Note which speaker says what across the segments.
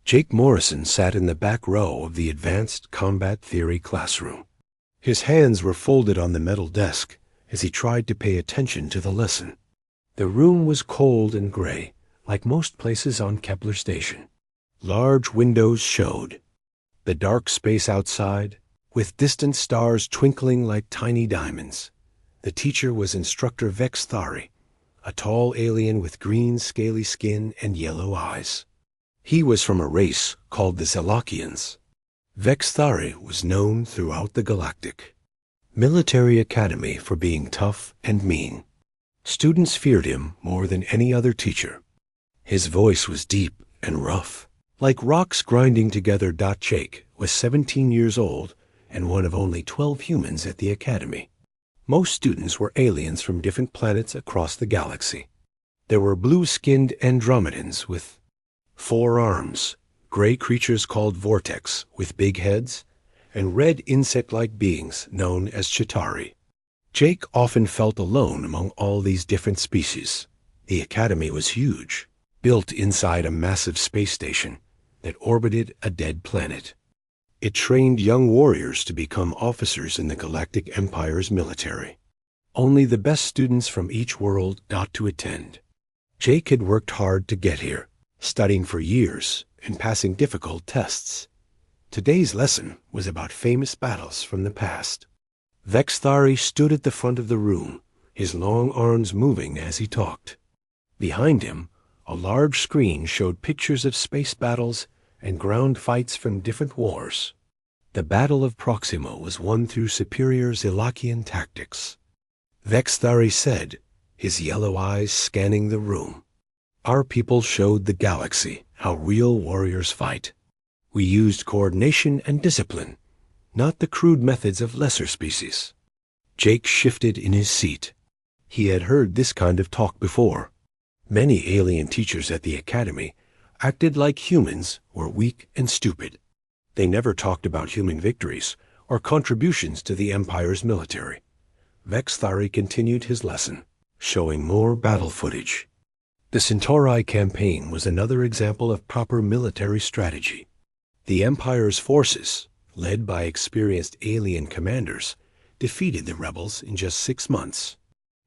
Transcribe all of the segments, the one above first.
Speaker 1: Jake Morrison sat in the back row of the Advanced Combat Theory classroom. His hands were folded on the metal desk as he tried to pay attention to the lesson. The room was cold and gray, like most places on Kepler Station. Large windows showed. The dark space outside, with distant stars twinkling like tiny diamonds. The teacher was Instructor Vex Thari, a tall alien with green, scaly skin and yellow eyes. He was from a race called the Zelakians. Vex Thari was known throughout the Galactic Military Academy for being tough and mean. Students feared him more than any other teacher. His voice was deep and rough, like rocks grinding together. Jake was 17 years old and one of only 12 humans at the Academy. Most students were aliens from different planets across the galaxy. There were blue-skinned Andromedans with 4 arms, gray creatures called Vortex with big heads, and red insect-like beings known as Chitauri. Jake often felt alone among all these different species. The Academy was huge, built inside a massive space station that orbited a dead planet. It trained young warriors to become officers in the Galactic Empire's military. Only the best students from each world got to attend. Jake had worked hard to get here, studying for years and passing difficult tests. Today's lesson was about famous battles from the past. Vex Thari stood at the front of the room, his long arms moving as he talked. Behind him, a large screen showed pictures of space battles and ground fights from different wars. The Battle of Proxima was won through superior Zelakian tactics. Vex Thari said, his yellow eyes scanning the room. Our people showed the galaxy how real warriors fight. We used coordination and discipline, not the crude methods of lesser species. Jake shifted in his seat. He had heard this kind of talk before. Many alien teachers at the Academy acted like humans were weak and stupid. They never talked about human victories or contributions to the Empire's military. Vex Thari continued his lesson, showing more battle footage. The Centauri campaign was another example of proper military strategy. The Empire's forces, led by experienced alien commanders, defeated the rebels in just 6 months.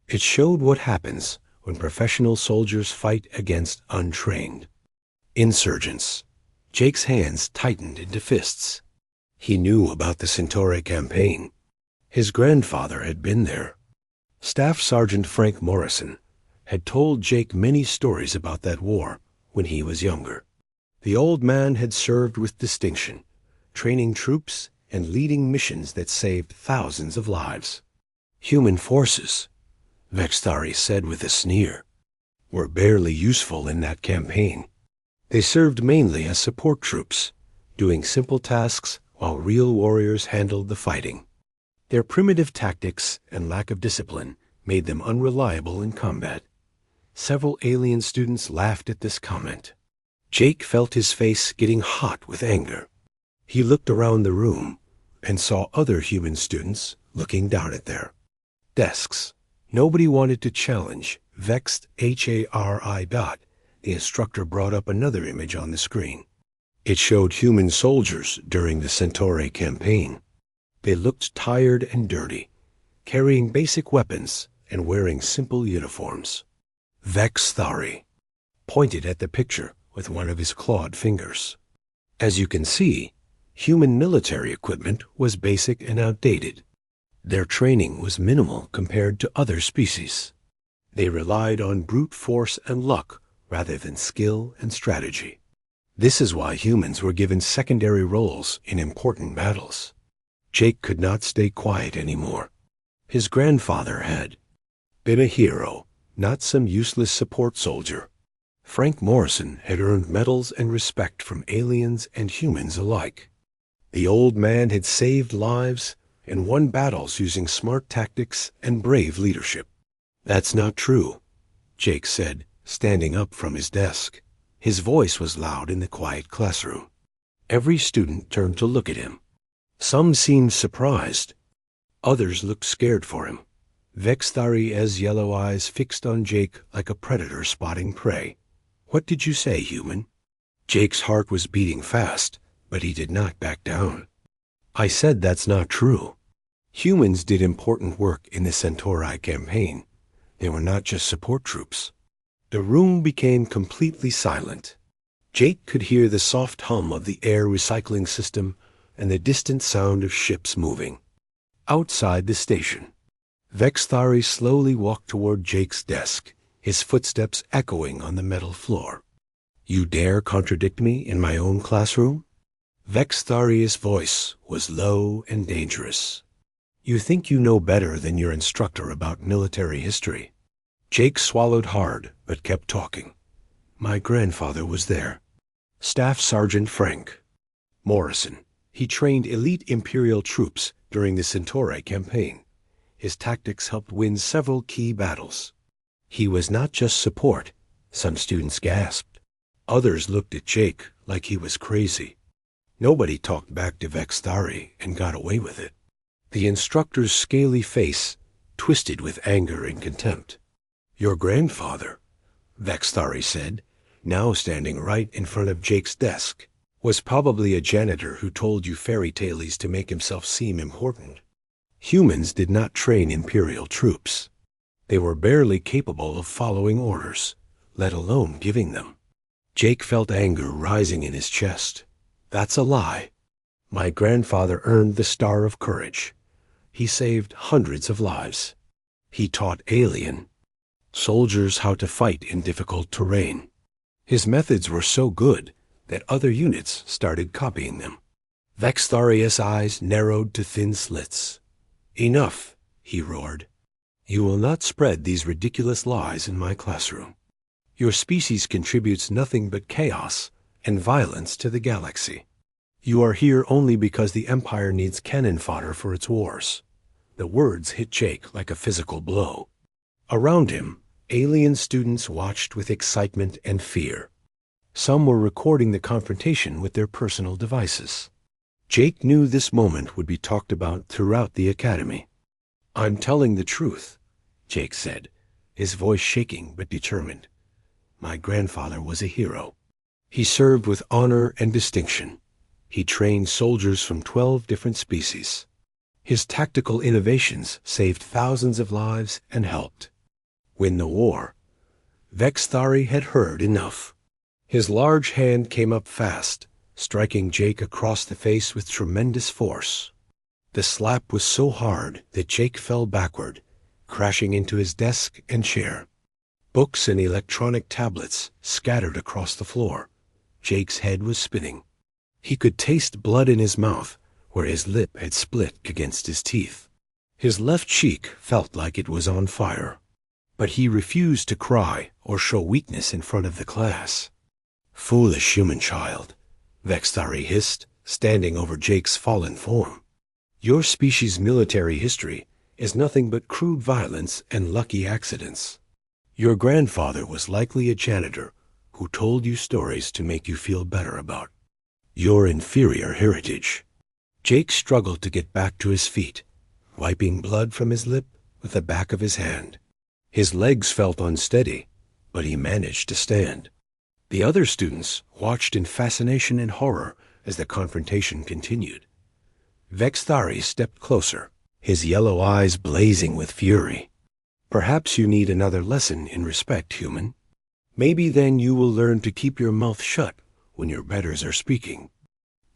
Speaker 1: It showed what happens when professional soldiers fight against untrained insurgents. Jake's hands tightened into fists. He knew about the Centauri campaign. His grandfather had been there. Staff Sergeant Frank Morrison had told Jake many stories about that war when he was younger. The old man had served with distinction, training troops and leading missions that saved thousands of lives. Human forces, Vex Thari said with a sneer, were barely useful in that campaign. They served mainly as support troops, doing simple tasks while real warriors handled the fighting. Their primitive tactics and lack of discipline made them unreliable in combat. Several alien students laughed at this comment. Jake felt his face getting hot with anger. He looked around the room and saw other human students looking down at their desks. Nobody wanted to challenge Vexed HARI. The instructor brought up another image on the screen. It showed human soldiers during the Centauri campaign. They looked tired and dirty, carrying basic weapons and wearing simple uniforms. Vex Thari pointed at the picture with one of his clawed fingers. As you can see, human military equipment was basic and outdated. Their training was minimal compared to other species. They relied on brute force and luck rather than skill and strategy. This is why humans were given secondary roles in important battles. Jake could not stay quiet anymore. His grandfather had been a hero, not some useless support soldier. Frank Morrison had earned medals and respect from aliens and humans alike. The old man had saved lives and won battles using smart tactics and brave leadership. That's not true, Jake said, standing up from his desk. His voice was loud in the quiet classroom. Every student turned to look at him. Some seemed surprised. Others looked scared for him. Vex Thari's yellow eyes fixed on Jake like a predator spotting prey. What did you say, human? Jake's heart was beating fast, but he did not back down. I said that's not true. Humans did important work in the Centauri campaign. They were not just support troops. The room became completely silent. Jake could hear the soft hum of the air recycling system and the distant sound of ships moving. Outside the station, Vexthari slowly walked toward Jake's desk, his footsteps echoing on the metal floor. You dare contradict me in my own classroom? Vexthari's voice was low and dangerous. You think you know better than your instructor about military history. Jake swallowed hard, but kept talking. My grandfather was there. Staff Sergeant Frank Morrison. He trained elite Imperial troops during the Centauri campaign. His tactics helped win several key battles. He was not just support. Some students gasped. Others looked at Jake like he was crazy. Nobody talked back to Vexthari and got away with it. The instructor's scaly face twisted with anger and contempt. Your grandfather, Vexthari said, now standing right in front of Jake's desk, was probably a janitor who told you fairy tales to make himself seem important. Humans did not train Imperial troops. They were barely capable of following orders, let alone giving them. Jake felt anger rising in his chest. That's a lie. My grandfather earned the Star of Courage. He saved hundreds of lives. He taught alien soldiers how to fight in difficult terrain. His methods were so good that other units started copying them. Vexthari's eyes narrowed to thin slits. Enough, he roared. You will not spread these ridiculous lies in my classroom. Your species contributes nothing but chaos and violence to the galaxy. You are here only because the Empire needs cannon fodder for its wars. The words hit Jake like a physical blow. Around him, alien students watched with excitement and fear. Some were recording the confrontation with their personal devices. Jake knew this moment would be talked about throughout the academy. I'm telling the truth, Jake said, his voice shaking but determined. My grandfather was a hero. He served with honor and distinction. He trained soldiers from 12 different species. His tactical innovations saved thousands of lives and helped win the war. Vexthari had heard enough. His large hand came up fast, striking Jake across the face with tremendous force. The slap was so hard that Jake fell backward, crashing into his desk and chair. Books and electronic tablets scattered across the floor. Jake's head was spinning. He could taste blood in his mouth, where his lip had split against his teeth. His left cheek felt like it was on fire. But he refused to cry or show weakness in front of the class. Foolish human child, Vexthari hissed, standing over Jake's fallen form. Your species' military history is nothing but crude violence and lucky accidents. Your grandfather was likely a janitor who told you stories to make you feel better about your inferior heritage. Jake struggled to get back to his feet, wiping blood from his lip with the back of his hand. His legs felt unsteady, but he managed to stand. The other students watched in fascination and horror as the confrontation continued. Vexthari stepped closer, his yellow eyes blazing with fury. Perhaps you need another lesson in respect, human. Maybe then you will learn to keep your mouth shut when your betters are speaking.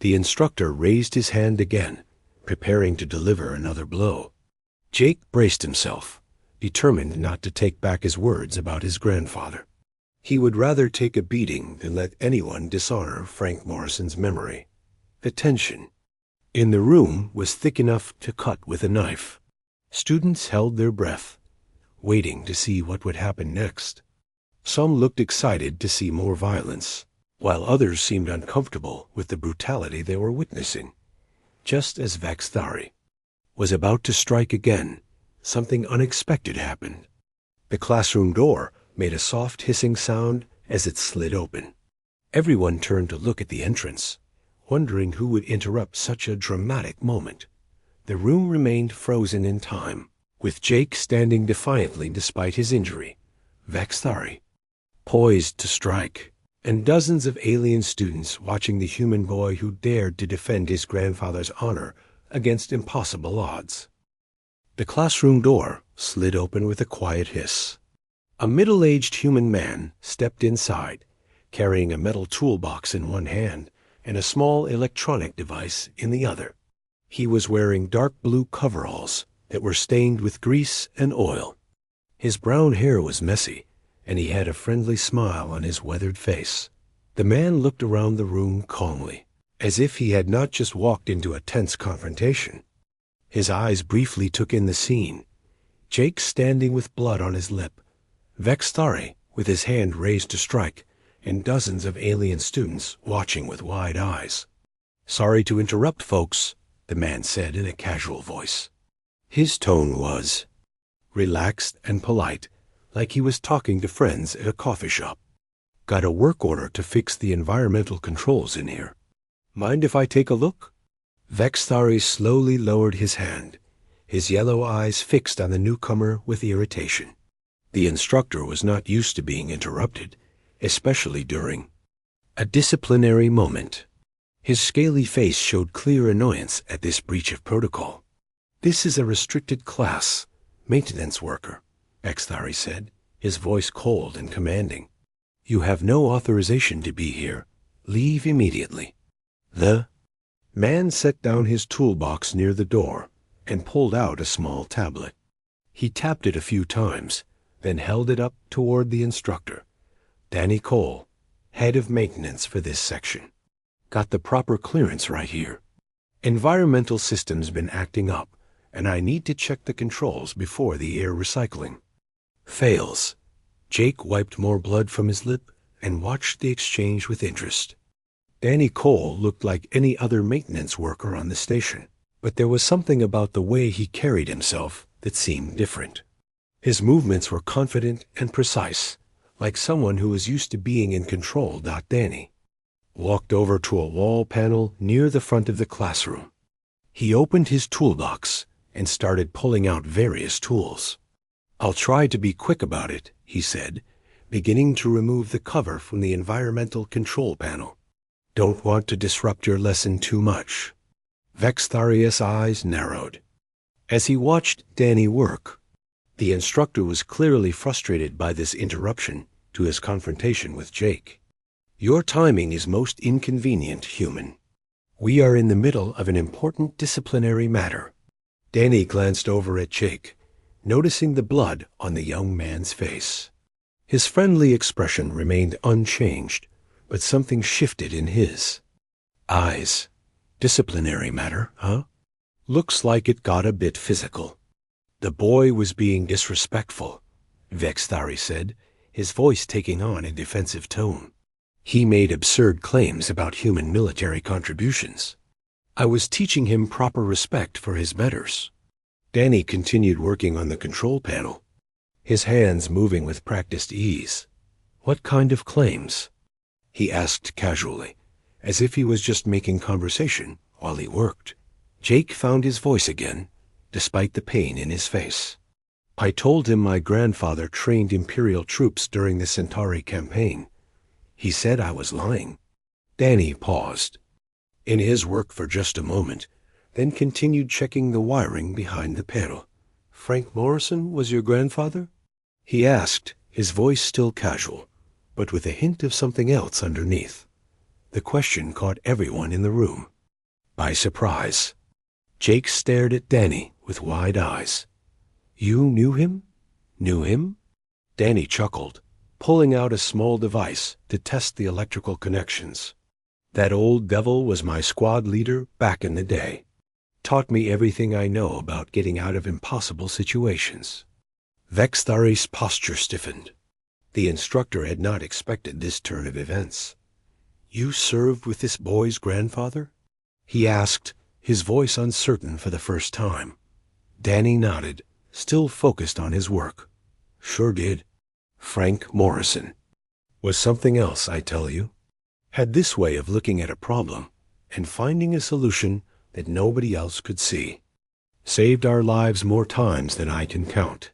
Speaker 1: The instructor raised his hand again, preparing to deliver another blow. Jake braced himself, determined not to take back his words about his grandfather. He would rather take a beating than let anyone dishonor Frank Morrison's memory. The tension in the room was thick enough to cut with a knife. Students held their breath, waiting to see what would happen next. Some looked excited to see more violence, while others seemed uncomfortable with the brutality they were witnessing. Just as Vexthari was about to strike again, something unexpected happened. The classroom door made a soft hissing sound as it slid open. Everyone turned to look at the entrance, wondering who would interrupt such a dramatic moment. The room remained frozen in time, with Jake standing defiantly despite his injury. Vexthari, poised to strike. and dozens of alien students watching the human boy who dared to defend his grandfather's honor against impossible odds. The classroom door slid open with a quiet hiss. A middle-aged human man stepped inside, carrying a metal toolbox in one hand and a small electronic device in the other. He was wearing dark blue coveralls that were stained with grease and oil. His brown hair was messy, and he had a friendly smile on his weathered face. The man looked around the room calmly, as if he had not just walked into a tense confrontation. His eyes briefly took in the scene. Jake standing with blood on his lip, Vexthari with his hand raised to strike, and dozens of alien students watching with wide eyes. "Sorry to interrupt, folks," the man said in a casual voice. His tone was relaxed and polite, like he was talking to friends at a coffee shop. "Got a work order to fix the environmental controls in here. Mind if I take a look?" Vexthari slowly lowered his hand, his yellow eyes fixed on the newcomer with irritation. The instructor was not used to being interrupted, especially during a disciplinary moment. His scaly face showed clear annoyance at this breach of protocol. "This is a restricted class, maintenance worker," Vexthari said, his voice cold and commanding. "You have no authorization to be here. Leave immediately." The man set down his toolbox near the door and pulled out a small tablet. He tapped it a few times, then held it up toward the instructor. "Danny Cole, head of maintenance for this section. Got the proper clearance right here. Environmental system's been acting up, and I need to check the controls before the air recycling. Fails." Jake wiped more blood from his lip and watched the exchange with interest. Danny Cole looked like any other maintenance worker on the station, but there was something about the way he carried himself that seemed different. His movements were confident and precise, like someone who was used to being in control. Danny walked over to a wall panel near the front of the classroom. He opened his toolbox and started pulling out various tools. "I'll try to be quick about it," he said, beginning to remove the cover from the environmental control panel. "Don't want to disrupt your lesson too much." Vexthari's eyes narrowed as he watched Danny work. The instructor was clearly frustrated by this interruption to his confrontation with Jake. "Your timing is most inconvenient, human. We are in the middle of an important disciplinary matter." Danny glanced over at Jake, noticing the blood on the young man's face. His friendly expression remained unchanged, but something shifted in his eyes. "Disciplinary matter, huh? Looks like it got a bit physical." "The boy was being disrespectful," Vexthari said, his voice taking on a defensive tone. "He made absurd claims about human military contributions. I was teaching him proper respect for his betters." Danny continued working on the control panel, his hands moving with practiced ease. "What kind of claims?" he asked casually, as if he was just making conversation while he worked. Jake found his voice again, despite the pain in his face. "I told him my grandfather trained Imperial troops during the Centauri campaign. He said I was lying." Danny paused in his work for just a moment, then continued checking the wiring behind the panel. "Frank Morrison was your grandfather?" he asked, his voice still casual, but with a hint of something else underneath. The question caught everyone in the room by surprise. Jake stared at Danny with wide eyes. "You knew him? Knew him?" Danny chuckled, pulling out a small device to test the electrical connections. "That old devil was my squad leader back in the day. Taught me everything I know about getting out of impossible situations." Vexthari's posture stiffened. The instructor had not expected this turn of events. "You served with this boy's grandfather?" he asked, his voice uncertain for the first time. Danny nodded, still focused on his work. "Sure did. Frank Morrison was something else, I tell you. Had this way of looking at a problem and finding a solution that nobody else could see. Saved our lives more times than I can count."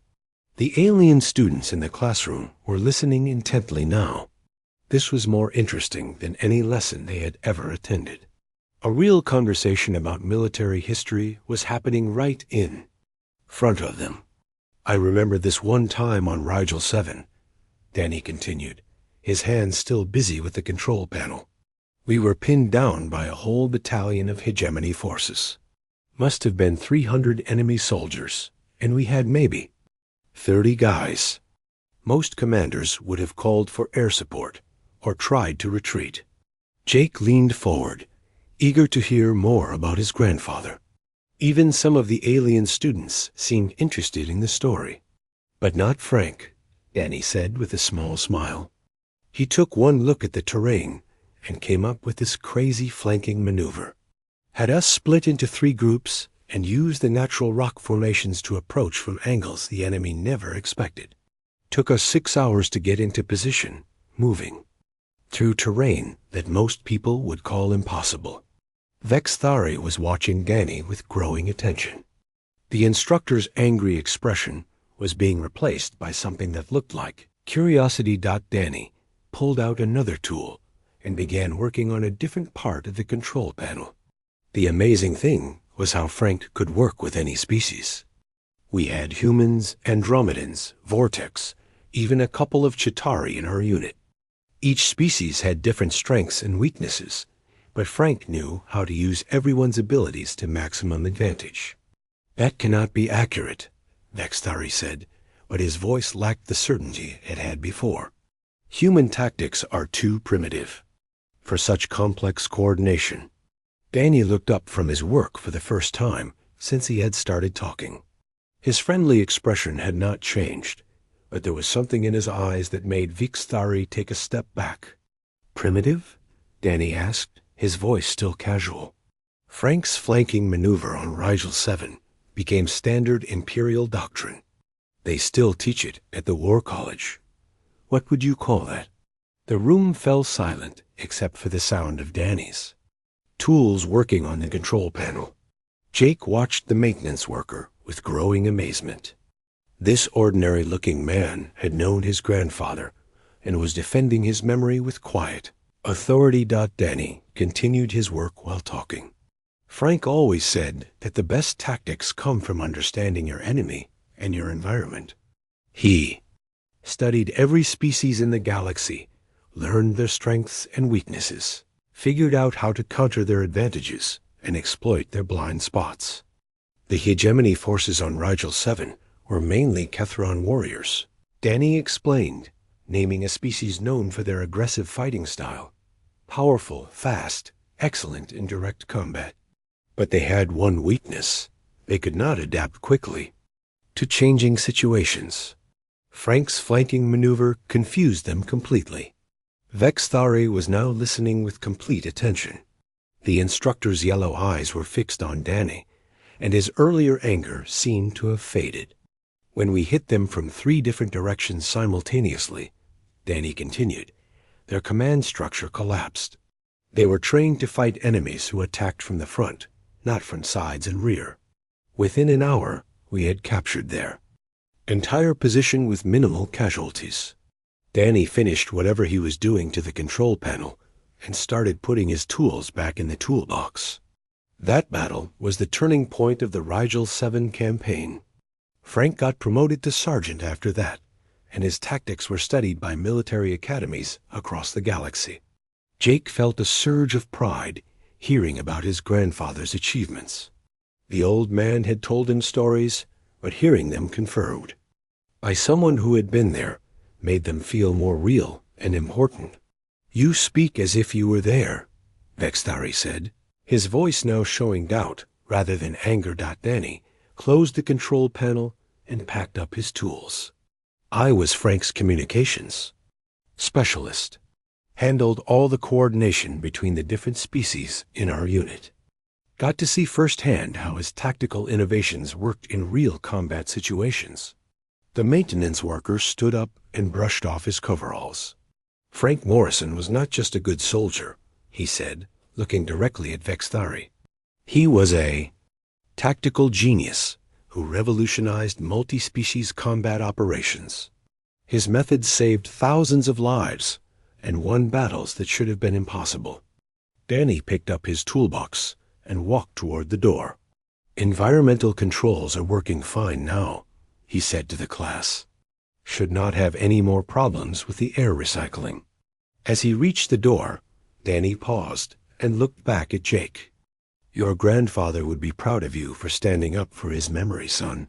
Speaker 1: The alien students in the classroom were listening intently now. This was more interesting than any lesson they had ever attended. A real conversation about military history was happening right in front of them. I remember this one time on Rigel 7, Danny continued, his hands still busy with the control panel. We were pinned down by a whole battalion of hegemony forces. Must have been 300 enemy soldiers, and we had maybe 30 guys. Most commanders would have called for air support or tried to retreat. Jake leaned forward, eager to hear more about his grandfather. Even some of the alien students seemed interested in the story. But not Frank, Danny said with a small smile. He took one look at the terrain and came up with this crazy flanking maneuver. Had us split into 3 groups and use the natural rock formations to approach from angles the enemy never expected. Took us 6 hours to get into position, moving through terrain that most people would call impossible. Vexthari was watching Danny with growing attention. The instructor's angry expression was being replaced by something that looked like Curiosity. Danny pulled out another tool and began working on a different part of the control panel. The amazing thing was how Frank could work with any species. We had humans, Andromedans, Vortex, even a couple of Chitauri in our unit. Each species had different strengths and weaknesses, but Frank knew how to use everyone's abilities to maximum advantage. That cannot be accurate, Vexthari said, but his voice lacked the certainty it had before. Human tactics are too primitive for such complex coordination. Danny looked up from his work for the first time since he had started talking. His friendly expression had not changed, but there was something in his eyes that made Vexthari take a step back. Primitive? Danny asked, his voice still casual. Frank's flanking maneuver on Rigel 7 became standard Imperial doctrine. They still teach it at the War College. What would you call that? The room fell silent except for the sound of Danny's tools working on the control panel. Jake watched the maintenance worker with growing amazement. This ordinary-looking man had known his grandfather and was defending his memory with quiet authority. Danny continued his work while talking. Frank always said that the best tactics come from understanding your enemy and your environment. He studied every species in the galaxy, learned their strengths and weaknesses, figured out how to counter their advantages and exploit their blind spots. The hegemony forces on Rigel 7 were mainly Kethron warriors. Danny explained, naming a species known for their aggressive fighting style. Powerful, fast, excellent in direct combat. But they had one weakness. They could not adapt quickly to changing situations. Frank's flanking maneuver confused them completely. Vexthari was now listening with complete attention. The instructor's yellow eyes were fixed on Danny, and his earlier anger seemed to have faded. When we hit them from 3 different directions simultaneously, Danny continued, their command structure collapsed. They were trained to fight enemies who attacked from the front, not from sides and rear. Within an hour, we had captured their entire position with minimal casualties. Danny finished whatever he was doing to the control panel and started putting his tools back in the toolbox. That battle was the turning point of the Rigel 7 campaign. Frank got promoted to sergeant after that, and his tactics were studied by military academies across the galaxy. Jake felt a surge of pride hearing about his grandfather's achievements. The old man had told him stories, but hearing them confirmed by someone who had been there made them feel more real and important. You speak as if you were there, Vexthari said, his voice now showing doubt rather than anger. Danny closed the control panel and packed up his tools. I was Frank's communications specialist, handled all the coordination between the different species in our unit. Got to see firsthand how his tactical innovations worked in real combat situations. The maintenance worker stood up and brushed off his coveralls. Frank Morrison was not just a good soldier, he said, looking directly at Vexthari. He was a tactical genius who revolutionized multi-species combat operations. His methods saved thousands of lives and won battles that should have been impossible. Danny picked up his toolbox and walked toward the door. "Environmental controls are working fine now," he said to the class. "Should not have any more problems with the air recycling." As he reached the door, Danny paused and looked back at Jake. "Your grandfather would be proud of you for standing up for his memory, son.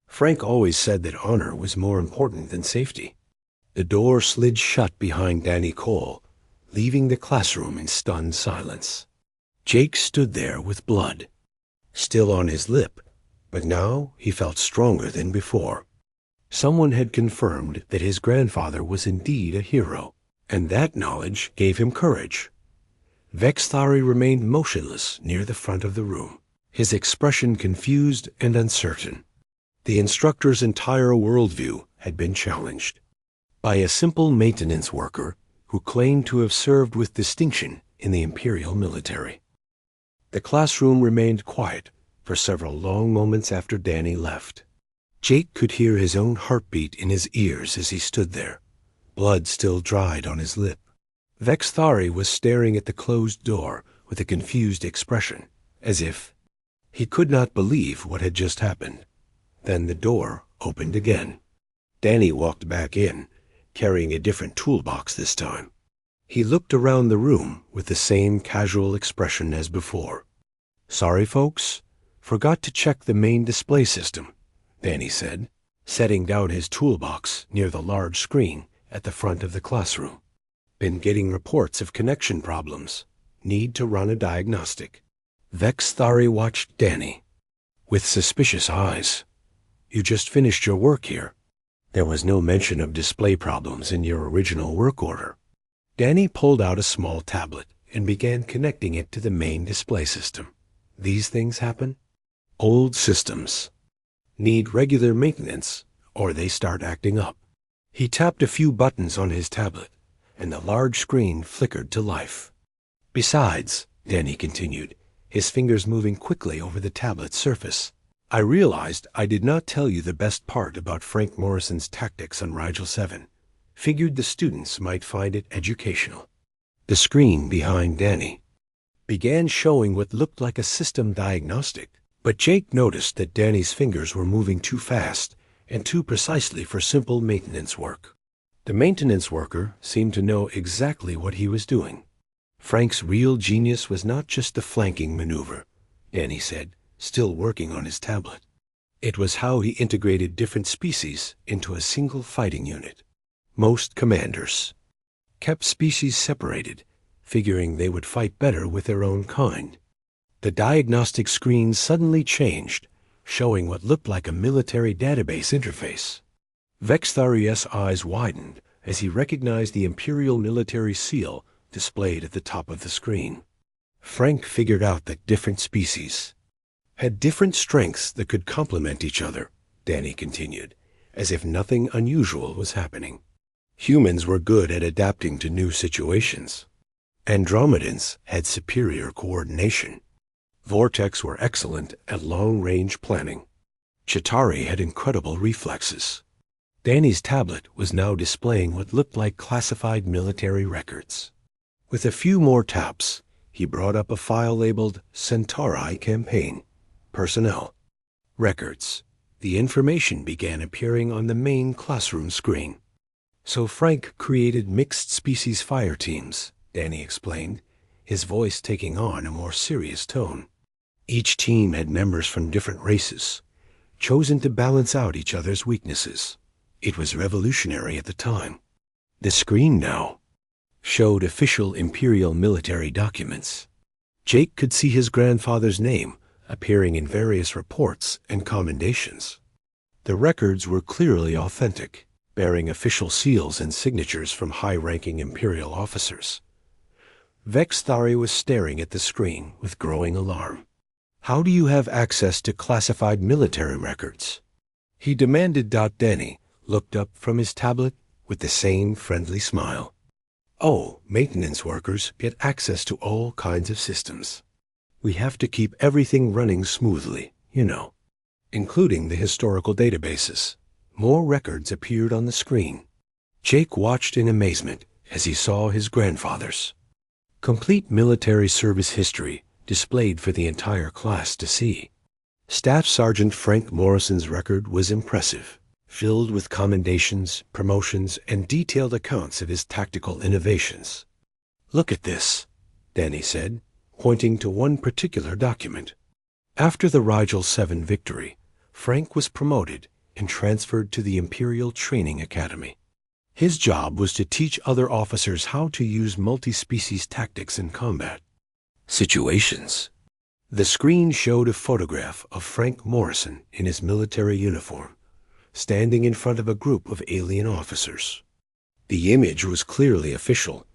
Speaker 1: Frank always said that honor was more important than safety." The door slid shut behind Danny Cole, leaving the classroom in stunned silence. Jake stood there with blood still on his lip, but now he felt stronger than before. Someone had confirmed that his grandfather was indeed a hero, and that knowledge gave him courage. Vexthari remained motionless near the front of the room, his expression confused and uncertain. The instructor's entire worldview had been challenged by a simple maintenance worker who claimed to have served with distinction in the Imperial military. The classroom remained quiet for several long moments after Danny left. Jake could hear his own heartbeat in his ears as he stood there, blood still dried on his lip. Vexthari was staring at the closed door with a confused expression, as if he could not believe what had just happened. Then the door opened again. Danny walked back in, carrying a different toolbox this time. He looked around the room with the same casual expression as before. "Sorry, folks, forgot to check the main display system," Danny said, setting down his toolbox near the large screen at the front of the classroom. "Been getting reports of connection problems. Need to run a diagnostic." Vexthari watched Danny with suspicious eyes. "You just finished your work here. There was no mention of display problems in your original work order." Danny pulled out a small tablet and began connecting it to the main display system. "These things happen? Old systems. Need regular maintenance, or they start acting up." He tapped a few buttons on his tablet, and the large screen flickered to life. "Besides," Danny continued, his fingers moving quickly over the tablet's surface, "I realized I did not tell you the best part about Frank Morrison's tactics on Rigel 7. Figured the students might find it educational." The screen behind Danny began showing what looked like a system diagnostic, but Jake noticed that Danny's fingers were moving too fast and too precisely for simple maintenance work. The maintenance worker seemed to know exactly what he was doing. Frank's real genius was not just the flanking maneuver, Danny said, still working on his tablet. It was how he integrated different species into a single fighting unit. Most commanders kept species separated, figuring they would fight better with their own kind. The diagnostic screen suddenly changed, showing what looked like a military database interface. Vexthari's eyes widened as he recognized the Imperial military seal displayed at the top of the screen. Frank figured out that different species had different strengths that could complement each other, Danny continued, as if nothing unusual was happening. Humans were good at adapting to new situations. Andromedans had superior coordination. Vortex were excellent at long-range planning. Chitauri had incredible reflexes. Danny's tablet was now displaying what looked like classified military records. With a few more taps, he brought up a file labeled Centauri Campaign, Personnel, Records. The information began appearing on the main classroom screen. "So Frank created mixed species fire teams," Danny explained, his voice taking on a more serious tone. "Each team had members from different races, chosen to balance out each other's weaknesses. It was revolutionary at the time." The screen now showed official Imperial military documents. Jake could see his grandfather's name appearing in various reports and commendations. The records were clearly authentic, bearing official seals and signatures from high-ranking Imperial officers. Vexthari was staring at the screen with growing alarm. "How do you have access to classified military records?" he demanded. Danny looked up from his tablet with the same friendly smile. "Oh, maintenance workers get access to all kinds of systems. We have to keep everything running smoothly, including the historical databases." More records appeared on the screen. Jake watched in amazement as he saw his grandfather's. Complete military service history displayed for the entire class to see. Staff Sergeant Frank Morrison's record was impressive, filled with commendations, promotions, and detailed accounts of his tactical innovations. "Look at this," Danny said, pointing to one particular document. After the Rigel 7 victory, Frank was promoted and transferred to the Imperial Training Academy. His job was to teach other officers how to use multi-species tactics in combat situations. The screen showed a photograph of Frank Morrison in his military uniform, standing in front of a group of alien officers. The image was clearly official,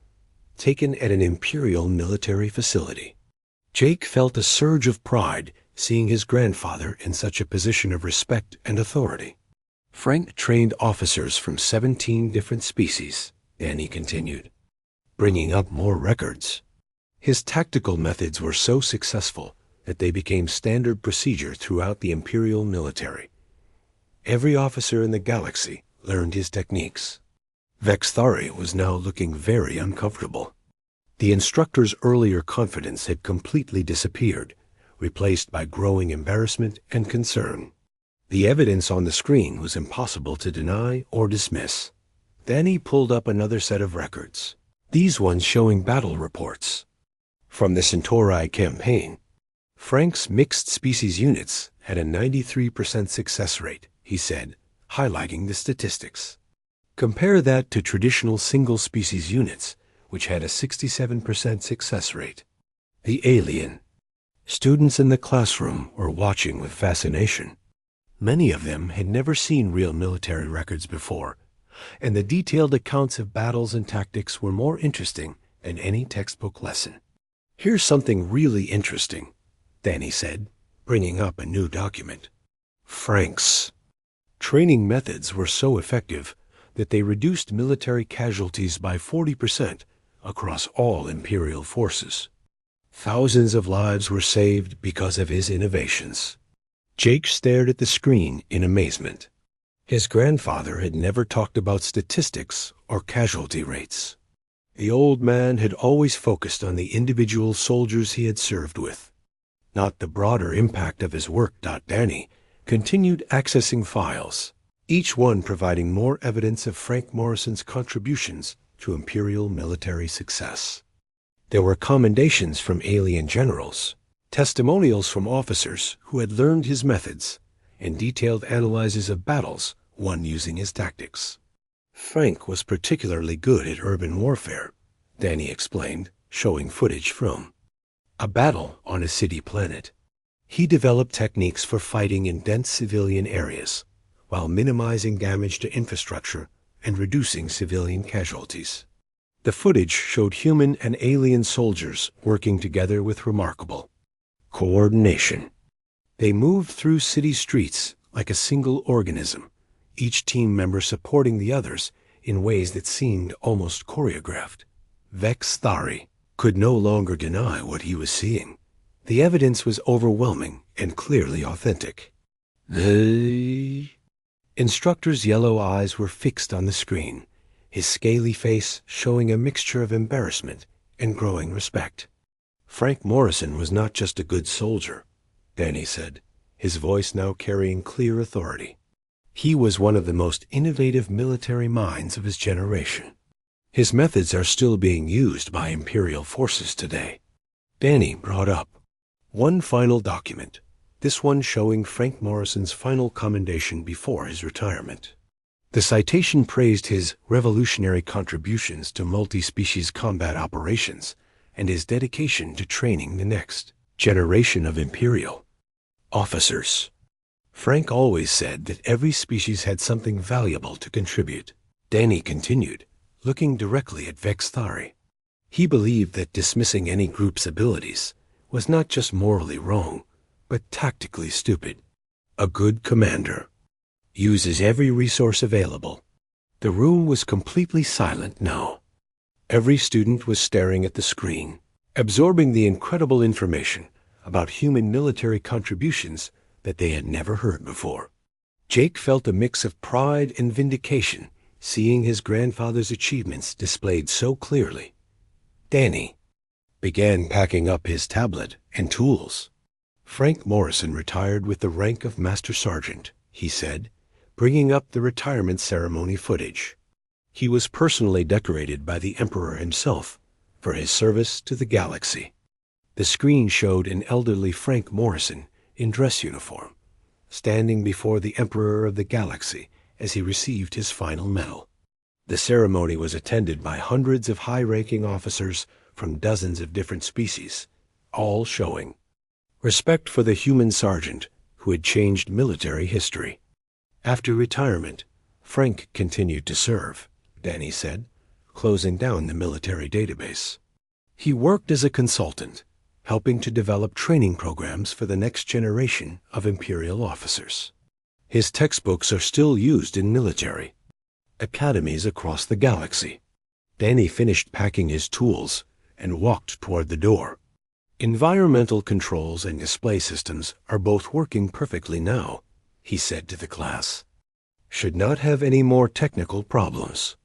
Speaker 1: taken at an Imperial military facility. Jake felt a surge of pride seeing his grandfather in such a position of respect and authority. Frank trained officers from 17 different species, Danny continued, bringing up more records. His tactical methods were so successful that they became standard procedure throughout the Imperial military. Every officer in the galaxy learned his techniques. Vexthari was now looking very uncomfortable. The instructor's earlier confidence had completely disappeared, replaced by growing embarrassment and concern. The evidence on the screen was impossible to deny or dismiss. Then he pulled up another set of records, these ones showing battle reports. From the Centauri campaign, Frank's mixed species units had a 93% success rate, he said, highlighting the statistics. Compare that to traditional single-species units, which had a 67% success rate. The alien. Students in the classroom were watching with fascination. Many of them had never seen real military records before, and the detailed accounts of battles and tactics were more interesting than any textbook lesson. "Here's something really interesting," Danny said, bringing up a new document. Frank's training methods were so effective that they reduced military casualties by 40% across all Imperial forces. Thousands of lives were saved because of his innovations. Jake stared at the screen in amazement. His grandfather had never talked about statistics or casualty rates. The old man had always focused on the individual soldiers he had served with, not the broader impact of his work. Danny continued accessing files, each one providing more evidence of Frank Morrison's contributions to Imperial military success. There were commendations from alien generals, testimonials from officers who had learned his methods, and detailed analyses of battles won using his tactics. Frank was particularly good at urban warfare, Danny explained, showing footage from a battle on a city planet. He developed techniques for fighting in dense civilian areas, while minimizing damage to infrastructure and reducing civilian casualties. The footage showed human and alien soldiers working together with remarkable coordination. They moved through city streets like a single organism, each team member supporting the others in ways that seemed almost choreographed. Vexthari could no longer deny what he was seeing. The evidence was overwhelming and clearly authentic. The instructor's yellow eyes were fixed on the screen, his scaly face showing a mixture of embarrassment and growing respect. Frank Morrison was not just a good soldier, Danny said, his voice now carrying clear authority. He was one of the most innovative military minds of his generation. His methods are still being used by Imperial forces today. Danny brought up one final document, this one showing Frank Morrison's final commendation before his retirement. The citation praised his revolutionary contributions to multi-species combat operations and his dedication to training the next generation of Imperial officers. Frank always said that every species had something valuable to contribute. Danny continued, looking directly at Vexthari. He believed that dismissing any group's abilities was not just morally wrong, but tactically stupid. A good commander uses every resource available. The room was completely silent now. Every student was staring at the screen, absorbing the incredible information about human military contributions that they had never heard before. Jake felt a mix of pride and vindication, seeing his grandfather's achievements displayed so clearly. Danny began packing up his tablet and tools. Frank Morrison retired with the rank of Master Sergeant, he said, bringing up the retirement ceremony footage. He was personally decorated by the Emperor himself for his service to the galaxy. The screen showed an elderly Frank Morrison in dress uniform, standing before the Emperor of the Galaxy as he received his final medal. The ceremony was attended by hundreds of high-ranking officers from dozens of different species, all showing respect for the human sergeant who had changed military history. After retirement, Frank continued to serve, Danny said, closing down the military database. He worked as a consultant, helping to develop training programs for the next generation of Imperial officers. His textbooks are still used in military academies across the galaxy. Danny finished packing his tools and walked toward the door. Environmental controls and display systems are both working perfectly now, he said to the class. Should not have any more technical problems.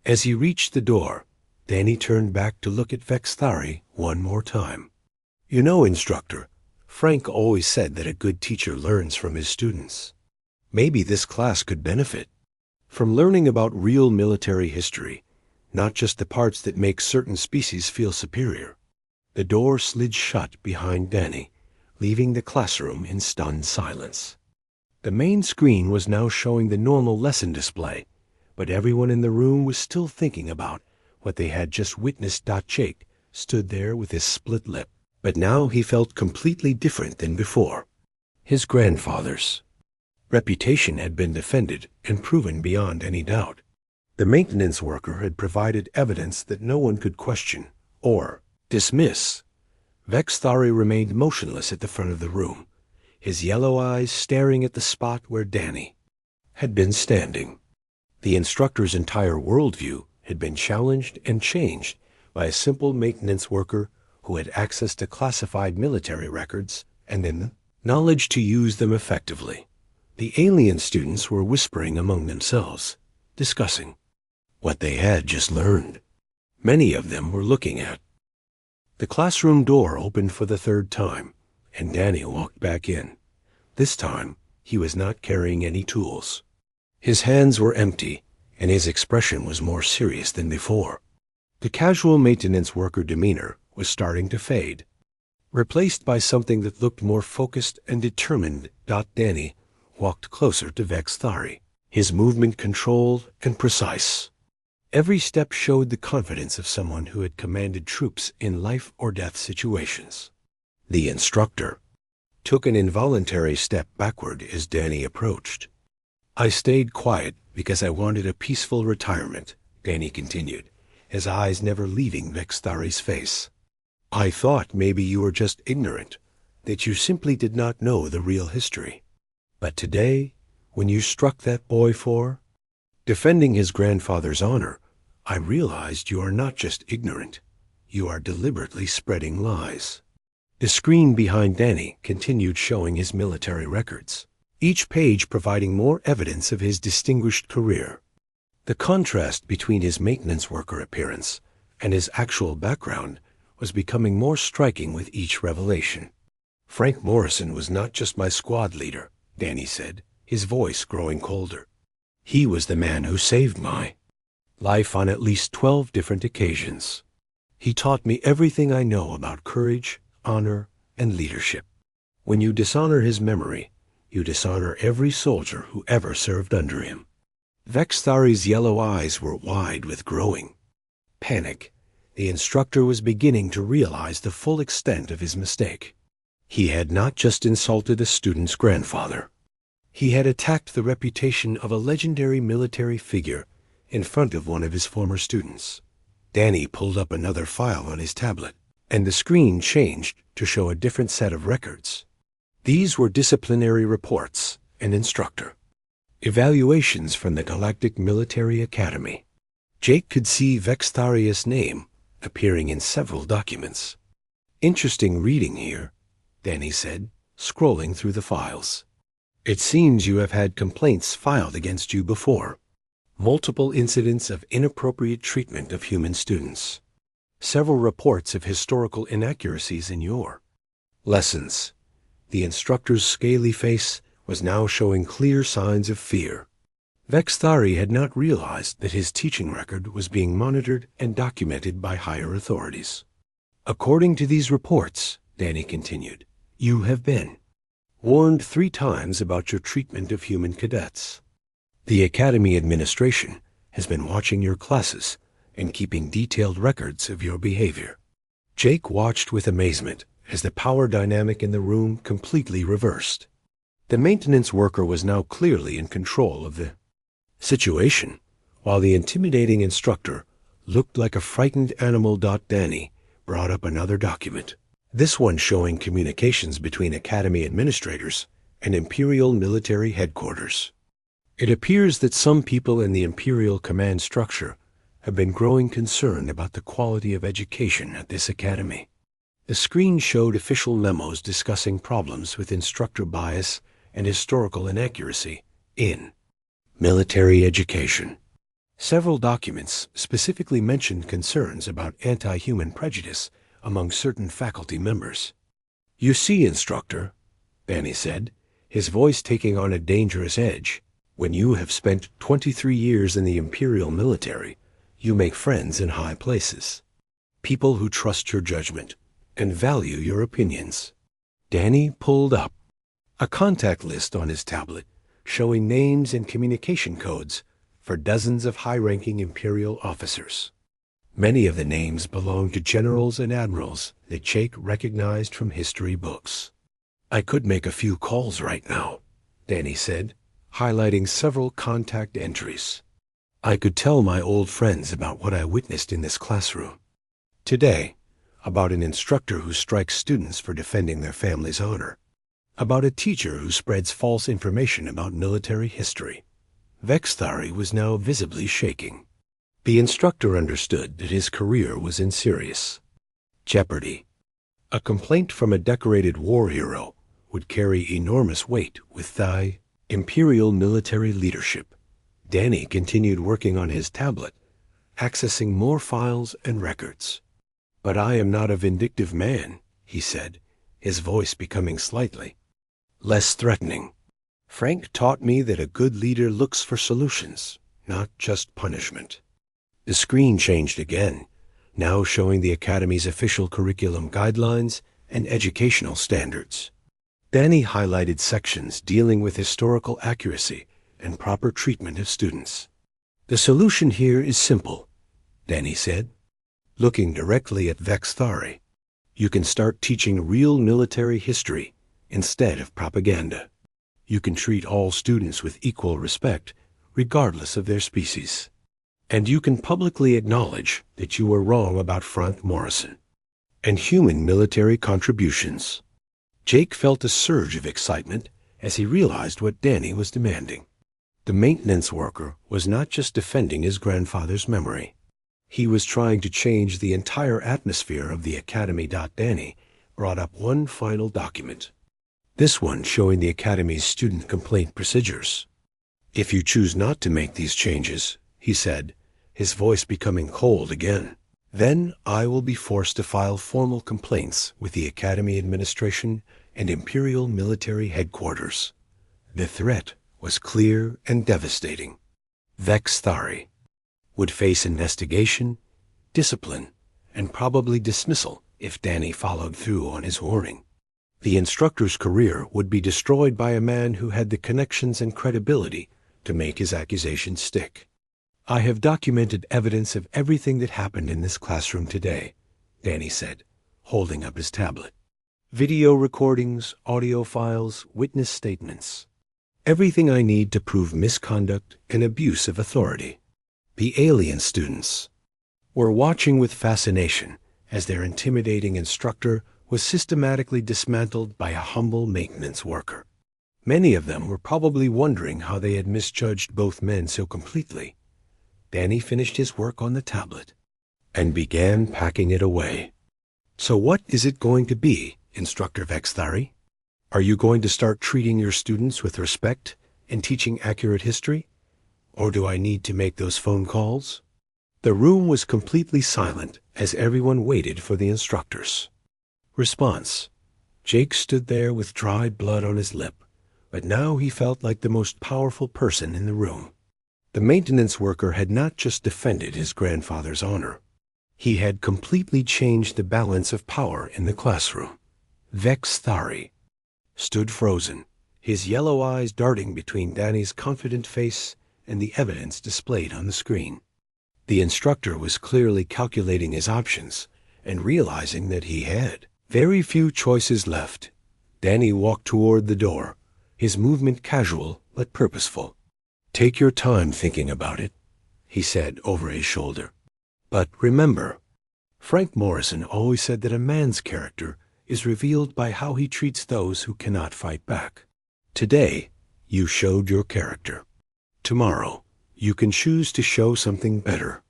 Speaker 1: As he reached the door, Danny turned back to look at Vexthari one more time. You know, instructor, Frank always said that a good teacher learns from his students. Maybe this class could benefit from learning about real military history, not just the parts that make certain species feel superior. The door slid shut behind Danny, leaving the classroom in stunned silence. The main screen was now showing the normal lesson display, but everyone in the room was still thinking about what they had just witnessed. Jake stood there with his split lip, but now he felt completely different than before. His grandfather's reputation had been defended and proven beyond any doubt. The maintenance worker had provided evidence that no one could question or dismiss. Vexthari remained motionless at the front of the room, his yellow eyes staring at the spot where Danny had been standing. The instructor's entire worldview had been challenged and changed by a simple maintenance worker who had access to classified military records and the knowledge to use them effectively. The alien students were whispering among themselves, discussing what they had just learned. Many of them were looking at the classroom door opened for the third time, and Danny walked back in. This time, he was not carrying any tools. His hands were empty, and his expression was more serious than before. The casual maintenance worker demeanor was starting to fade, replaced by something that looked more focused and determined. Danny walked closer to Vexthari, his movement controlled and precise. Every step showed the confidence of someone who had commanded troops in life-or-death situations. The instructor took an involuntary step backward as Danny approached. I stayed quiet because I wanted a peaceful retirement, Danny continued, his eyes never leaving Vexthari's face. I thought maybe you were just ignorant, that you simply did not know the real history. But today, when you struck that boy for defending his grandfather's honor, I realized you are not just ignorant. You are deliberately spreading lies. The screen behind Danny continued showing his military records, each page providing more evidence of his distinguished career. The contrast between his maintenance worker appearance and his actual background was becoming more striking with each revelation. Frank Morrison was not just my squad leader, Danny said, his voice growing colder. He was the man who saved my life on at least 12 different occasions. He taught me everything I know about courage, honor, and leadership. When you dishonor his memory, you dishonor every soldier who ever served under him. Vexthari's yellow eyes were wide with growing panic. The instructor was beginning to realize the full extent of his mistake. He had not just insulted a student's grandfather. He had attacked the reputation of a legendary military figure in front of one of his former students. Danny pulled up another file on his tablet, and the screen changed to show a different set of records. These were disciplinary reports and instructor evaluations from the Galactic Military Academy. Jake could see Vexthari's name appearing in several documents. Interesting reading here, Danny said, scrolling through the files. It seems you have had complaints filed against you before. multiple incidents of inappropriate treatment of human students, several reports of historical inaccuracies in your lessons. The instructor's scaly face was now showing clear signs of fear. Vexthari had not realized that his teaching record was being monitored and documented by higher authorities. According to these reports, Danny continued, you have been warned 3 times about your treatment of human cadets. The Academy administration has been watching your classes and keeping detailed records of your behavior. Jake watched with amazement as the power dynamic in the room completely reversed. The maintenance worker was now clearly in control of the situation, while the intimidating instructor looked like a frightened animal. Danny brought up another document, this one showing communications between Academy administrators and Imperial military headquarters. It appears that some people in the Imperial command structure have been growing concerned about the quality of education at this academy. The screen showed official memos discussing problems with instructor bias and historical inaccuracy in military education. Several documents specifically mentioned concerns about anti-human prejudice among certain faculty members. You see, instructor, Danny said, his voice taking on a dangerous edge, when you have spent 23 years in the Imperial military, you make friends in high places, people who trust your judgment and value your opinions. Danny pulled up a contact list on his tablet showing names and communication codes for dozens of high-ranking Imperial officers. Many of the names belonged to generals and admirals that Jake recognized from history books. I could make a few calls right now, Danny said, highlighting several contact entries. I could tell my old friends about what I witnessed in this classroom today, about an instructor who strikes students for defending their family's honor, about a teacher who spreads false information about military history. Vexthari was now visibly shaking. The instructor understood that his career was in serious jeopardy. A complaint from a decorated war hero would carry enormous weight with the Imperial military leadership. Danny continued working on his tablet, accessing more files and records. But I am not a vindictive man, he said, his voice becoming slightly less threatening. Frank taught me that a good leader looks for solutions, not just punishment. The screen changed again, now showing the Academy's official curriculum guidelines and educational standards. Danny highlighted sections dealing with historical accuracy and proper treatment of students. The solution here is simple, Danny said, looking directly at Vexthari. You can start teaching real military history instead of propaganda. You can treat all students with equal respect, regardless of their species. And you can publicly acknowledge that you were wrong about Frank Morrison and human military contributions. Jake felt a surge of excitement as he realized what Danny was demanding. The maintenance worker was not just defending his grandfather's memory. He was trying to change the entire atmosphere of the Academy. Danny brought up one final document, this one showing the Academy's student complaint procedures. If you choose not to make these changes, he said, his voice becoming cold again, then I will be forced to file formal complaints with the Academy administration and Imperial military headquarters. The threat was clear and devastating. Vexthari would face investigation, discipline, and probably dismissal if Danny followed through on his warning. The instructor's career would be destroyed by a man who had the connections and credibility to make his accusations stick. I have documented evidence of everything that happened in this classroom today, Danny said, holding up his tablet. Video recordings, audio files, witness statements. Everything I need to prove misconduct and abuse of authority. The alien students were watching with fascination as their intimidating instructor was systematically dismantled by a humble maintenance worker. Many of them were probably wondering how they had misjudged both men so completely. Danny finished his work on the tablet and began packing it away. So what is it going to be, Instructor Vexthari? Are you going to start treating your students with respect and teaching accurate history? Or do I need to make those phone calls? The room was completely silent as everyone waited for the instructors. Response. Jake stood there with dried blood on his lip, but now he felt like the most powerful person in the room. The maintenance worker had not just defended his grandfather's honor. He had completely changed the balance of power in the classroom. Vex Thari stood frozen, his yellow eyes darting between Danny's confident face and the evidence displayed on the screen. The instructor was clearly calculating his options and realizing that he had very few choices left. Danny walked toward the door, his movement casual but purposeful. "Take your time thinking about it," he said over his shoulder. "But remember, Frank Morrison always said that a man's character is revealed by how he treats those who cannot fight back. Today, you showed your character. Tomorrow, you can choose to show something better."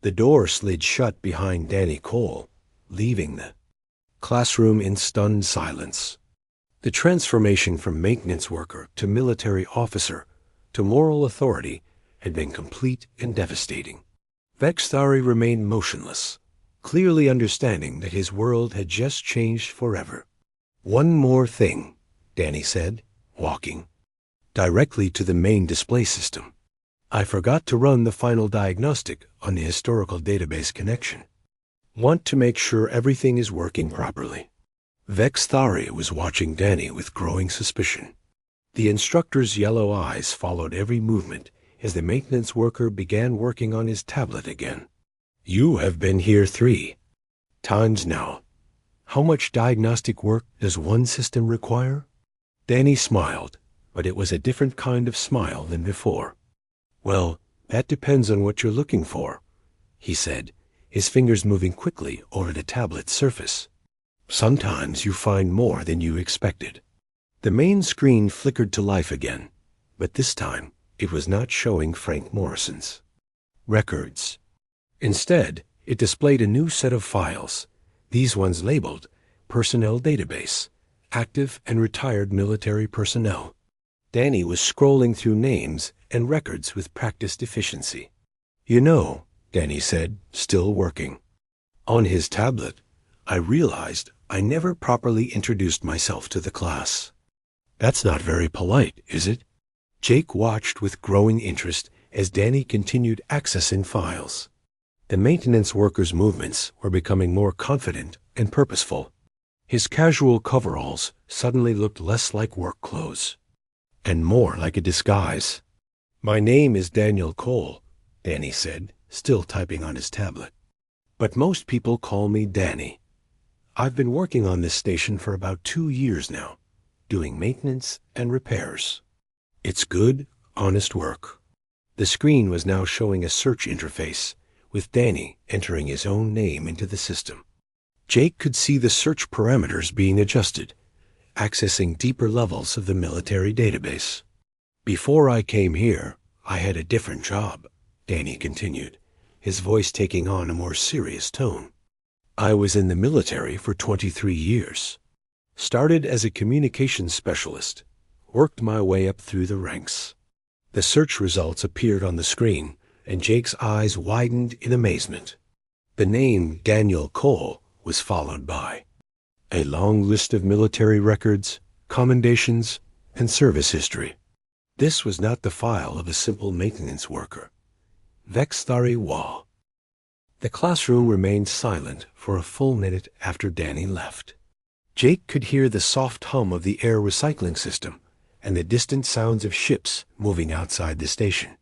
Speaker 1: The door slid shut behind Danny Cole, leaving the classroom in stunned silence. The transformation from maintenance worker to military officer to moral authority had been complete and devastating. Vex Thari remained motionless, clearly understanding that his world had just changed forever. "One more thing," Danny said, walking directly to the main display system. "I forgot to run the final diagnostic on the historical database connection. Want to make sure everything is working properly." Vex Thari was watching Danny with growing suspicion. The instructor's yellow eyes followed every movement as the maintenance worker began working on his tablet again. "You have been here 3 times now. How much diagnostic work does one system require?" Danny smiled, but it was a different kind of smile than before. "Well, that depends on what you're looking for," he said, his fingers moving quickly over the tablet's surface. "Sometimes you find more than you expected." The main screen flickered to life again, but this time it was not showing Frank Morrison's records. Instead, it displayed a new set of files, these ones labeled Personnel Database, Active and Retired Military Personnel. Danny was scrolling through names and records with practiced efficiency. "You know," Danny said, still working on his tablet, "I realized I never properly introduced myself to the class." "That's not very polite, is it?" Jake watched with growing interest as Danny continued accessing files. The maintenance worker's movements were becoming more confident and purposeful. His casual coveralls suddenly looked less like work clothes and more like a disguise. "My name is Daniel Cole," Danny said, still typing on his tablet. "But most people call me Danny. I've been working on this station for about 2 years now, doing maintenance and repairs. It's good, honest work." The screen was now showing a search interface, with Danny entering his own name into the system. Jake could see the search parameters being adjusted, accessing deeper levels of the military database. "Before I came here, I had a different job," Danny continued, his voice taking on a more serious tone. "I was in the military for 23 years. Started as a communications specialist, worked my way up through the ranks." The search results appeared on the screen, and Jake's eyes widened in amazement. The name Daniel Cole was followed by a long list of military records, commendations, and service history. This was not the file of a simple maintenance worker. Vex Thari Wa. The classroom remained silent for a full minute after Danny left. Jake could hear the soft hum of the air recycling system and the distant sounds of ships moving outside the station.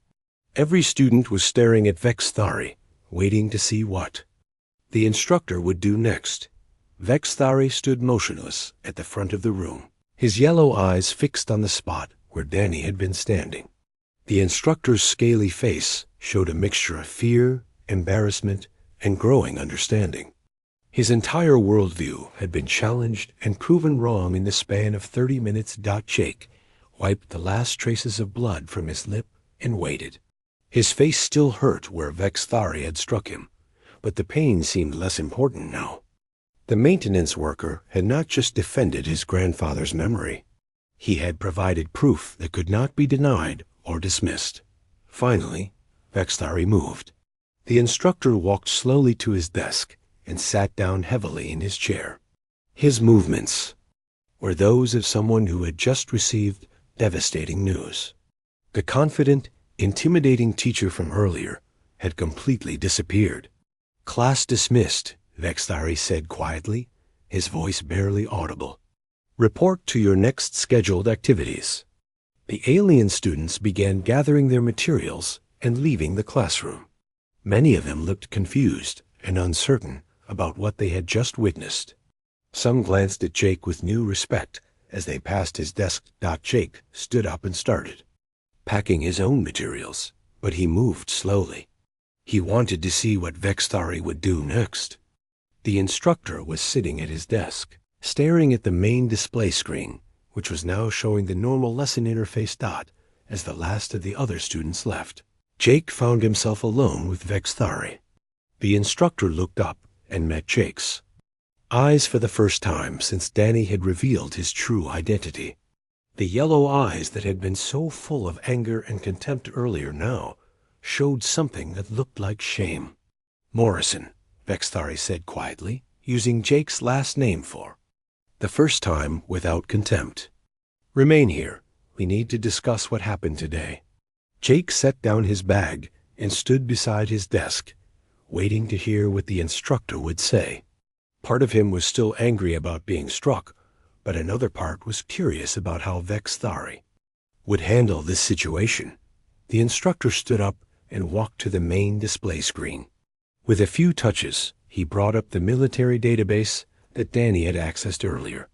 Speaker 1: Every student was staring at Vex Thari, waiting to see what the instructor would do next. Vex Thari stood motionless at the front of the room, his yellow eyes fixed on the spot where Danny had been standing. The instructor's scaly face showed a mixture of fear, embarrassment, and growing understanding. His entire worldview had been challenged and proven wrong in the span of 30 minutes. Jake wiped the last traces of blood from his lip and waited. His face still hurt where Vex Thari had struck him, but the pain seemed less important now. The maintenance worker had not just defended his grandfather's memory. He had provided proof that could not be denied or dismissed. Finally, Vexthari moved. The instructor walked slowly to his desk and sat down heavily in his chair. His movements were those of someone who had just received devastating news. The confident, intimidating teacher from earlier had completely disappeared. "Class dismissed," Vexthari said quietly, his voice barely audible. "Report to your next scheduled activities." The alien students began gathering their materials and leaving the classroom. Many of them looked confused and uncertain about what they had just witnessed. Some glanced at Jake with new respect as they passed his desk. Jake stood up and started packing his own materials, but he moved slowly. He wanted to see what Vexthari would do next. The instructor was sitting at his desk, staring at the main display screen, which was now showing the normal lesson interface. As the last of the other students left, Jake found himself alone with Vexthari. The instructor looked up and met Jake's eyes for the first time since Danny had revealed his true identity. The yellow eyes that had been so full of anger and contempt earlier now showed something that looked like shame. "Morrison," Vexthari said quietly, using Jake's last name for the first time without contempt. "Remain here. We need to discuss what happened today." Jake set down his bag and stood beside his desk, waiting to hear what the instructor would say. Part of him was still angry about being struck, but another part was curious about how Vexthari would handle this situation. The instructor stood up and walked to the main display screen. With a few touches, he brought up the military database that Danny had accessed earlier.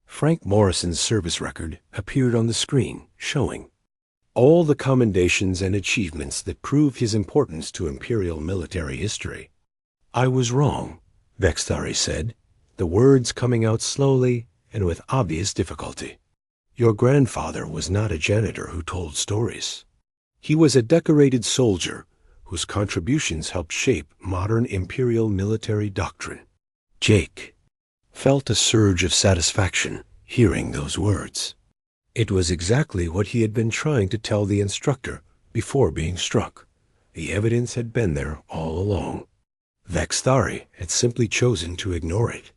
Speaker 1: Frank Morrison's service record appeared on the screen, showing all the commendations and achievements that prove his importance to Imperial military history. "I was wrong," Vexthari said, the words coming out slowly and with obvious difficulty. "Your grandfather was not a janitor who told stories. He was a decorated soldier whose contributions helped shape modern Imperial military doctrine." Jake felt a surge of satisfaction hearing those words. It was exactly what he had been trying to tell the instructor before being struck. The evidence had been there all along. Vexthari had simply chosen to ignore it.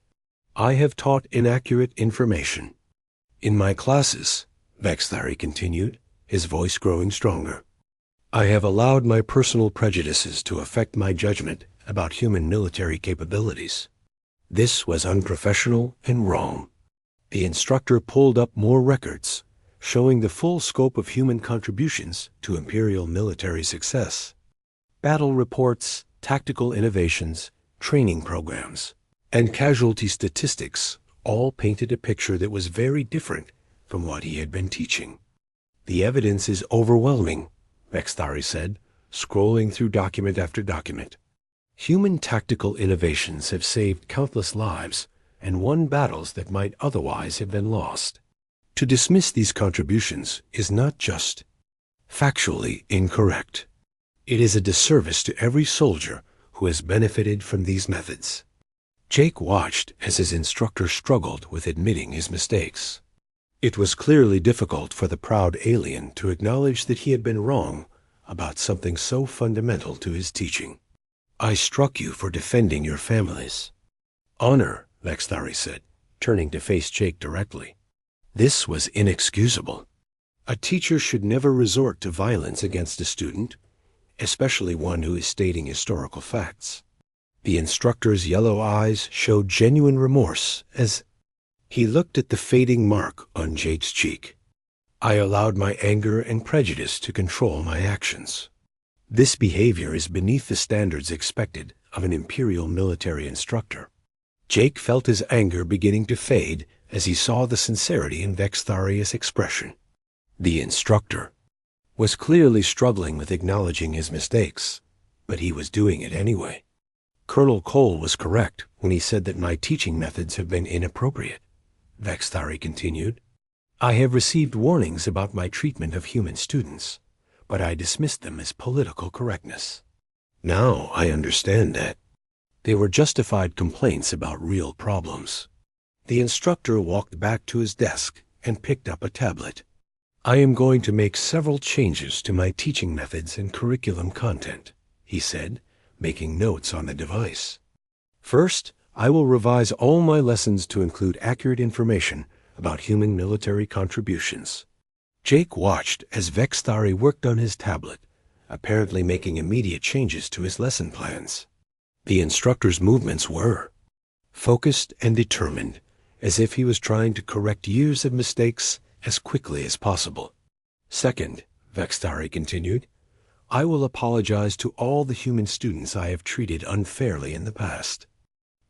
Speaker 1: "I have taught inaccurate information in my classes," Vexthari continued, his voice growing stronger. "I have allowed my personal prejudices to affect my judgment about human military capabilities. This was unprofessional and wrong." The instructor pulled up more records, showing the full scope of human contributions to Imperial military success. Battle reports, tactical innovations, training programs, and casualty statistics all painted a picture that was very different from what he had been teaching. "The evidence is overwhelming," Vexthari said, scrolling through document after document. "Human tactical innovations have saved countless lives and won battles that might otherwise have been lost. To dismiss these contributions is not just factually incorrect. It is a disservice to every soldier who has benefited from these methods." Jake watched as his instructor struggled with admitting his mistakes. It was clearly difficult for the proud alien to acknowledge that he had been wrong about something so fundamental to his teaching. "I struck you for defending your families." "Honor," Vexthari said, turning to face Jake directly. This was inexcusable. A teacher should never resort to violence against a student, especially one who is stating historical facts. The instructor's yellow eyes showed genuine remorse as he looked at the fading mark on Jake's cheek. "I allowed my anger and prejudice to control my actions. This behavior is beneath the standards expected of an Imperial military instructor." Jake felt his anger beginning to fade as he saw the sincerity in Vexthari's expression. The instructor was clearly struggling with acknowledging his mistakes, but he was doing it anyway. "Colonel Cole was correct when he said that my teaching methods have been inappropriate," Vexthari continued. "I have received warnings about my treatment of human students, but I dismissed them as political correctness. Now I understand that they were justified complaints about real problems." The instructor walked back to his desk and picked up a tablet. I am going to make several changes to my teaching methods and curriculum content, he said, making notes on the device. First, I will revise all my lessons to include accurate information about human military contributions. Jake watched as Vexthari worked on his tablet, apparently making immediate changes to his lesson plans. The instructor's movements were focused and determined, as if he was trying to correct years of mistakes as quickly as possible. Second, Vexthari continued, I will apologize to all the human students I have treated unfairly in the past.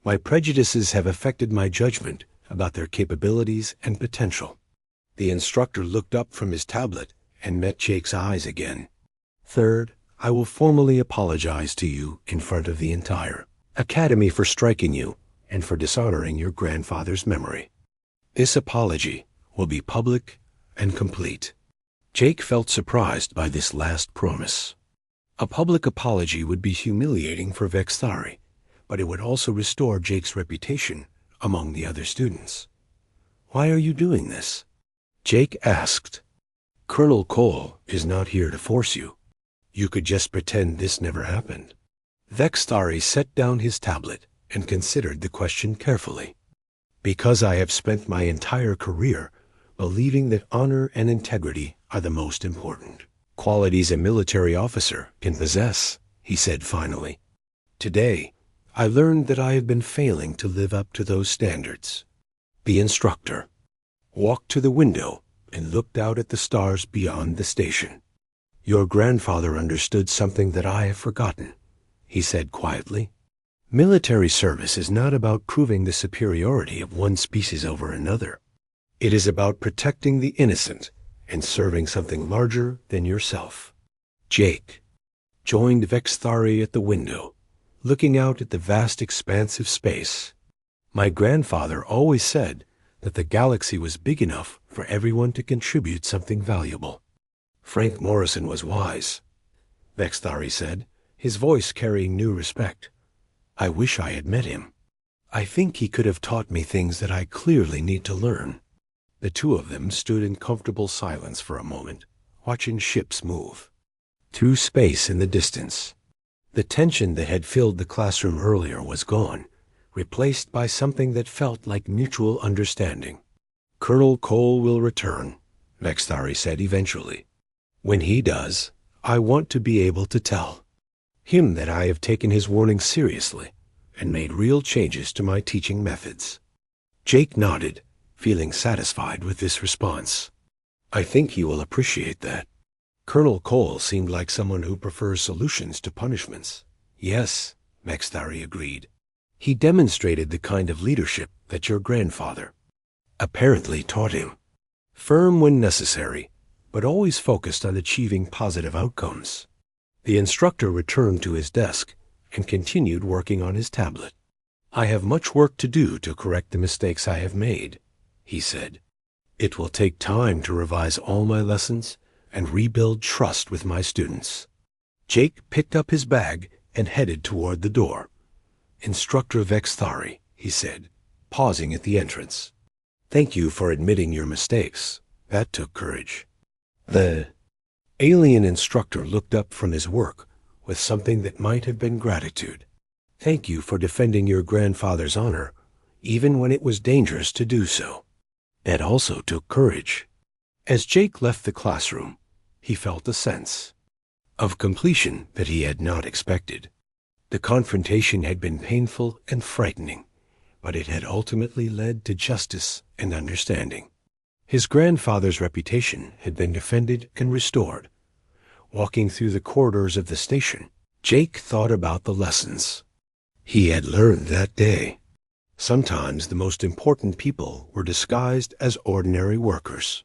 Speaker 1: My prejudices have affected my judgment about their capabilities and potential. The instructor looked up from his tablet and met Jake's eyes again. Third, I will formally apologize to you in front of the entire Academy for striking you and for dishonoring your grandfather's memory. This apology will be public and complete. Jake felt surprised by this last promise. A public apology would be humiliating for Vexthari, but it would also restore Jake's reputation among the other students. Why are you doing this? Jake asked. Colonel Cole is not here to force you. You could just pretend this never happened. Vexthari set down his tablet and considered the question carefully. Because I have spent my entire career believing that honor and integrity are the most important qualities a military officer can possess, he said finally. Today, I learned that I have been failing to live up to those standards. The instructor walked to the window and looked out at the stars beyond the station. Your grandfather understood something that I have forgotten, he said quietly. Military service is not about proving the superiority of one species over another. It is about protecting the innocent and serving something larger than yourself. Jake joined Vexthari at the window, looking out at the vast expanse of space. My grandfather always said that the galaxy was big enough for everyone to contribute something valuable. Frank Morrison was wise, Vexthari said, his voice carrying new respect. I wish I had met him. I think he could have taught me things that I clearly need to learn. The two of them stood in comfortable silence for a moment, watching ships move through space in the distance. The tension that had filled the classroom earlier was gone, replaced by something that felt like mutual understanding. Colonel Cole will return, Vexthari said eventually. When he does, I want to be able to tell him that I have taken his warning seriously and made real changes to my teaching methods. Jake nodded, feeling satisfied with this response. I think he will appreciate that. Colonel Cole seemed like someone who prefers solutions to punishments. Yes, Vexthari agreed. He demonstrated the kind of leadership that your grandfather apparently taught him. Firm when necessary, but always focused on achieving positive outcomes. The instructor returned to his desk and continued working on his tablet. I have much work to do to correct the mistakes I have made, he said. It will take time to revise all my lessons and rebuild trust with my students. Jake picked up his bag and headed toward the door. Instructor Vexthari, he said, pausing at the entrance. Thank you for admitting your mistakes. That took courage. The alien instructor looked up from his work with something that might have been gratitude. Thank you for defending your grandfather's honor, even when it was dangerous to do so. That also took courage. As Jake left the classroom, he felt a sense of completion that he had not expected. The confrontation had been painful and frightening, but it had ultimately led to justice and understanding. His grandfather's reputation had been defended and restored. Walking through the corridors of the station, Jake thought about the lessons he had learned that day. Sometimes the most important people were disguised as ordinary workers.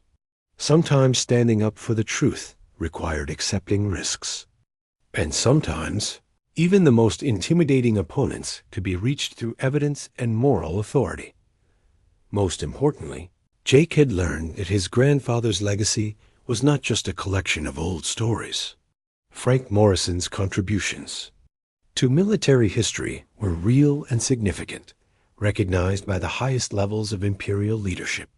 Speaker 1: Sometimes standing up for the truth required accepting risks. And sometimes even the most intimidating opponents could be reached through evidence and moral authority. Most importantly, Jake had learned that his grandfather's legacy was not just a collection of old stories. Frank Morrison's contributions to military history were real and significant, recognized by the highest levels of imperial leadership.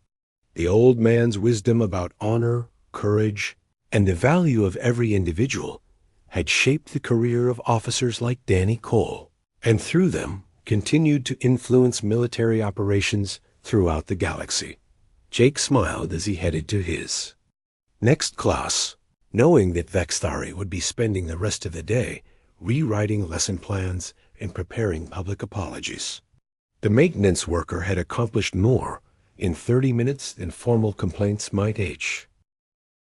Speaker 1: The old man's wisdom about honor, courage, and the value of every individual had shaped the career of officers like Danny Cole, and through them continued to influence military operations throughout the galaxy. Jake smiled as he headed to his next class, knowing that Vexthari would be spending the rest of the day rewriting lesson plans and preparing public apologies. The maintenance worker had accomplished more in 30 minutes than formal complaints might.